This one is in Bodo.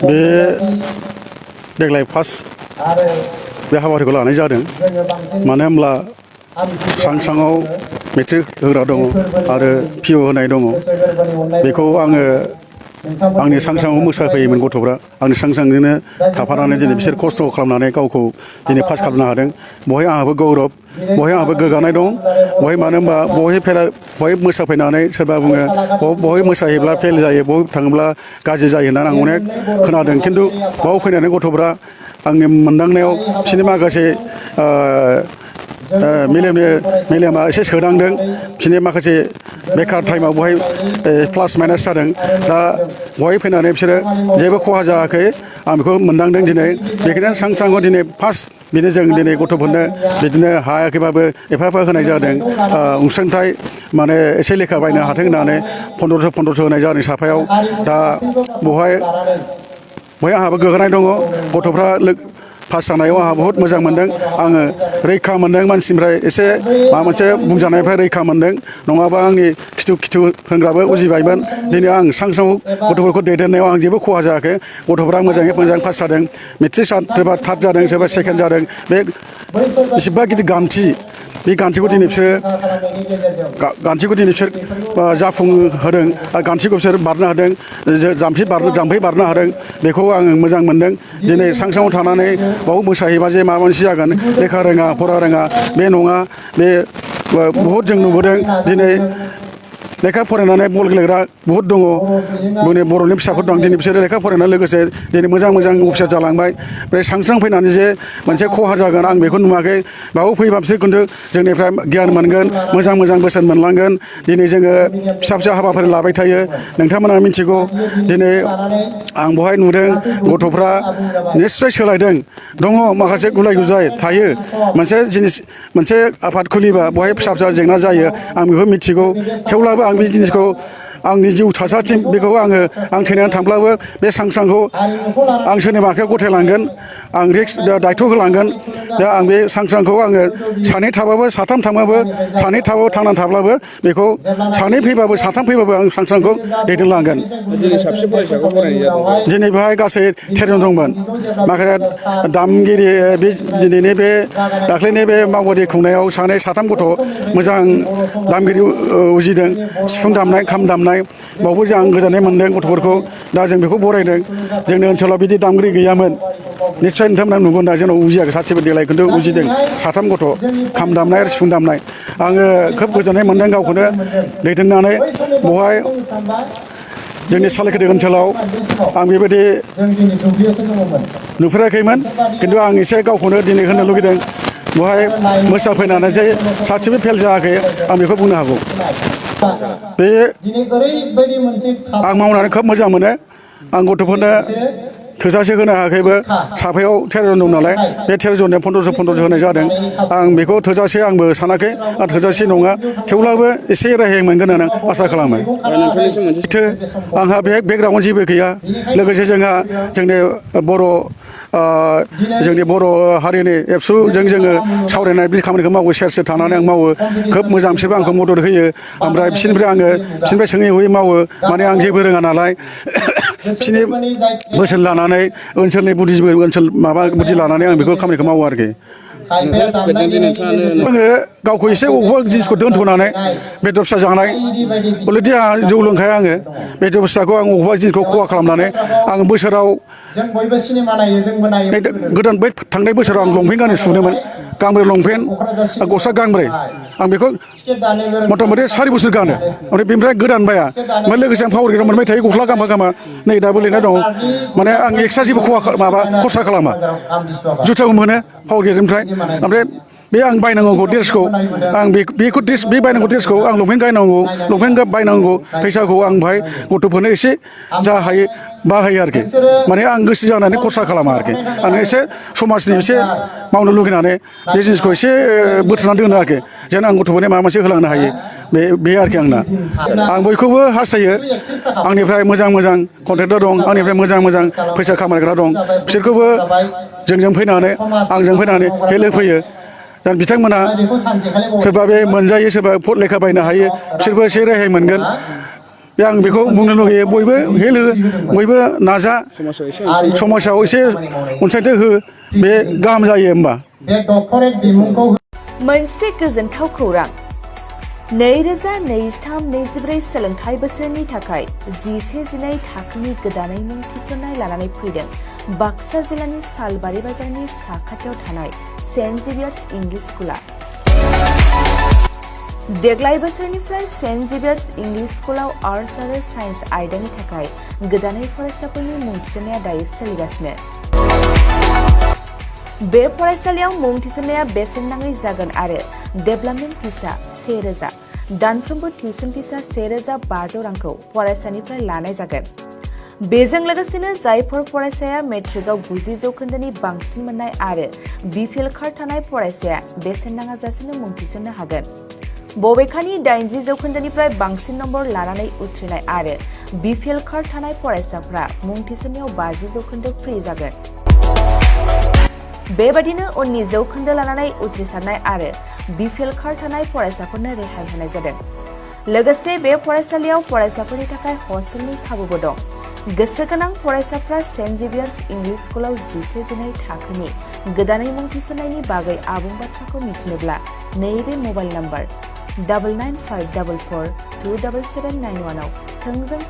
बे देग्लाय फार्स्ट बे हाबाफारिखौ लानाय जादों मानो होनब्ला सांसाङाव मेट्रिक होग्रा दङ आरो पिअ होनाय दङ बेखौ आङो आंनि सांसाङाव मोसाफैयोमोन गथ'फ्रा आंनि सांसांजोंनो थाफानानै दिनै बिसोर खस्थ' खालामनानै गावखौ दिनै पास खालामनो हादों बहाय आंहाबो गौरब बहाय आंहाबो गोग्गानाय दं बहाय मानो होनबा बहाय मोसाफैनानै सोरबा बुङो बहाय मोसायोब्ला फेल जायो बहाय थाङोब्ला गाज्रि जायो होननानै आं अनेक खोनादों खिन्थु बाव फैनानै गथ'फ्रा आंनि मोनदांनायाव बिसोरनि माखासे मेलेमा एसे सोदांदों बिसोरनि माखासे बेकार टाइमाव बहाय प्लास माइनास जादों दा बहाय फैनानै बिसोरो जेबो खहा जायाखै आं बेखौ मोनदांदों दिनै बेखायनो सांसाङाव दिनै फार्स्ट बिदिनो जों दिनै गथ'फोरनो बिदिनो हायाखैबाबो एफा होनाय जादों अनसुंथाइ माने एसे लेखा बायनो हाथों होननानै 1500 होनाय जादों साफायाव दा बहाय आंहाबो गोग्गानाय दङ गथ'फ्रा पास जानायाव आंहा बहुत मोजां मोनदों आङो रैखा मोनदों मानसिनिफ्राय एसे माबा मोनसे बुंजानायनिफ्राय रैखा मोनदों नङाबा आंनि खिथु होनग्राबो उजिबायमोन दिनै आं सांसाङाव गथ'फोरखौ दैदेननायाव आं जेबो खहा जायाखै गथ'फ्रा मोजाङै मोजां पास जादों मेट्रिक सोरबा थार्ड जादों सोरबा सेकेन्ड जादों बे बेसेबा गिदिर गान्थि बे गान्थिखौ दिनै बिसोर जाफुंहोदों आरो गान्थिखौ बिसोर बारनो हादों जाम्फै बारनो हादों बेखौ आं मोजां मोनदों दिनै सांसाङाव थानानै बाव मोसाहैबा जे माबा मोनसे जागोन लेखा रोङा फरा रोङा बे नङा बे बहुद जों नुबोदों दिनै लेखा फरायनानै बल गेलेग्रा बहुद दङ जोंनि बर'नि फिसाफोर दं दिनै बिसोरो लेखा फरायनाय लोगोसे दिनै मोजां अफिसार जालांबाय बे सांसां फैनानै जे मोनसे खहा जागोन आं बेखौ नुवाखै बाव फैबा बिसोर खिन्थु जोंनिफ्राय गियान मोनगोन मोजां बोसोन मोनलांगोन दिनै जोङो फिसा हाबाफारि लाबाय थायो नोंथांमोना मिथिगौ दिनै आं बहाय नुदों गथ'फ्रा निस्सय सोलायदों दङ माखासे गुलाय गुजाय थायो मोनसे आफाद खुलिबा बहाय फिसा जेंना जायो आं बेखौ मिथिगौ थेवब्लाबो आं बे जिनिसखौ आंनि जिउ थासासिम बेखौ आं थैनानै थांब्लाबो बे सांसांखौ आं सोरनिबा आखायाव गथायलांगोन आं रिक्स दायथ' होलांगोन दा आं बे सांसांखौ आङो सानै थाबाबो साथाम थाबाबो सानै थाबाबो थांनानै थाब्लाबो बेखौ सानै फैबाबो साथाम फैबाबो आं सांसांखौ दैदेनलांगोन दिनै बेहाय गासै 13 जन दंमोन माखासे दामगिरि बे दिनैनि बे दाख्लैनि बे मावबादि खुंनायाव साथाम गथ' मोजां दामगिरि उजिदों सिफुं दामनाय खाम दामनाय बावबो जों गोजोननाय मोनदों गथ'फोरखौ दा जों बेखौ बरायदों जोंनि ओनसोलाव बिदि दामगिरि गैयामोन निस्सय नोंथांमोना नुगोन दा जोंनाव उजियाखै सासेबो देग्लाय खिन्थु उजिदों साथाम गथ' खाम दामनाय आरो सिफुं दामनाय आङो खोब गोजोननाय मोनदों गावखौनो दैदेननानै बहाय जोंनि सालाकाटि ओनसोलाव आं बेबायदि नुफेराखैमोन खिन्थु आं एसे गावखौनो दिनै होनो लुगैदों बहाय मोसाफैनानै जे सासेबो फेल जायाखै आं बेखौ बुंनो हागौ बे आं मावनानै खोब मोजां मोनो आं गथ'फोरनो थोजासे होनो हायाखैबो साफायाव 13 जन दं नालाय बे 13 जननो 1500 होनाय जादों आं बेखौ थोजासे आंबो सानाखै आं थोजासे नङा थेवब्लाबो एसे रेहाय मोनगोन होननानै आसा खालामो आंहा बे बेकग्राउन्ड जेबो गैया लोगोसे जोंनि बर' हारिनि एबसुजों जोङो सावरायनाय बे खामानिखौ मावो सेर थानानै आं मावो खोब मोजां बिसोरबो आंखौ मदद होयो ओमफ्राय बिसोरनिफ्राय सोङै हयै मावो माने आं जेबो रोङा नालाय बिसोरनि बोसोन लानानै ओनसोलनि बुद्धि लानानै आं बेखौ खामानिखौ मावो आरोखि आङो गावखौ एसे अबेबा जिनिसखौ दोनथ'नानै बेदर फिसा जानाय अलरेडि आंहा जौ लोंखाया आङो बेदर फिसाखौ आं अबेबा जिनिसखौ खहा खालामनानै आं बोसोराव गोदान बै थांनाय बोसोराव आं लंपेन्ट गाननो सुदोंमोन गांब्रै लंपेन्ट गस्ला गांब्रै आं बेखौ मथा मथि 4 बोसोर गानो ओमफ्राय बेनिफ्राय गोदान बाया ओमफ्राय लोगोसे आं पावार गेटाव मोनबाय थायो गस्ला गामा नै दाबो लिरनाय दं माने आं एक्सट्रा जेबो खरसा खालामा जुथाखौ मोनो पावार गेटनिफ्राय ओमफ्राय बे आं बायनांगौ ड्रेसखौ आं बे बायनांगौ ड्रेसखौ आं लंपेन्ट बायनांगौ फैसाखौ आं बाहाय गथ'फोरनो एसे जा हायो बाहायो आरोखि माने आं गोसो जानानै खरसा खालामा आरोखि आं एसे समाजनि एसे मावनो लुगैनानै बे जिनिसखौ एसे बोथोरनानै दोनो आरोखि जेन आं गथ'फोरनो माबा मोनसे होलांनो हायो बे आरोखि आंना आं बयखौबो हास्थायो आंनिफ्राय मोजां कन्ट्रेक्टर दं आंनिफ्राय मोजां फैसा खामायग्रा दं बिसोरखौबो जोंजों फैनानै आंजों फैनानै हेल्प होयो दा बिथांमोना सोरबा बे मोनजायो सोरबा लेखा बायनो हायो बिसोरबो एसे रेहाय मोनगोन बे आं बेखौ बुंनो लुगैयो बयबो हेलो बयबो नाजा समाजाव एसे अनसायथाय हो बे गाहाम जायो होमबा मोनसे गोजोनथाव खौरां 2023-24 सोलोंथाइ बोसोरनि थाखाय 11-12 थाखोनि गोदानै मुं थिसननाय लानानै फैदों बाक्सा जिल्लानि सालबारि बाजारनि साखाथियाव थानाय सेन्ट जेभियार्स इंलिश स्कुला। देग्लाय बोसोरनिफ्राय सेन्ट जेभियार्स इंलिश स्कुलाव आर्ट्स आरो साइन्स आयदानि थाखाय गोदानै फरायसाफोरनि मुं थिसननाया दायो सोलिगासिनो। बे फरायसालियाव मुं थिसननाया बेसेन नाङै जागोन आरो डेभेलपमेन्ट फिसा 1000, दानफ्रोमबो टिउसन फिसा 1500 रांखौ फरायसानिफ्राय लानाय जागोन। बेजों लोगोसेनो जायफोर फरायसाया मेट्रिकआव 90 जौखोन्दोनि बांसिन मोननाय आरो बिपिएल कार्ड थानाय फरायसाया बेसेन नाङाजासेनो मुं थिसननो हागोन। बबेखानि 80 जौखोन्दोनिफ्राय बांसिन नम्बर लानानै उथ्रिनाय आरो बिपिएल कार्ड थानाय फरायसाफ्रा मुं थिसननायाव 50 जौखोन्दो फ्रि जागोन। बेबादिनो उननि जौखोन्दो लानानै उथ्रिसारनाय आरो बिपिएल कार्ड थानाय फरायसाफोरनो रेहाय होनाय जादों। लोगोसे बे फरायसालियाव फरायसाफोरनि थाखाय हस्टेलनि खाबुबो दं। गोसो गोनां फरायसाफ्रा सेन्ट जेभियार्स इंलिश स्कुलाव 11-12 थाखोनि गोदानै मुं थिसननायनि बागै आबुं बाथ्राखौ मिथिनोब्ला नैबे मबाइल नम्बर 9954427791 आव थोंजों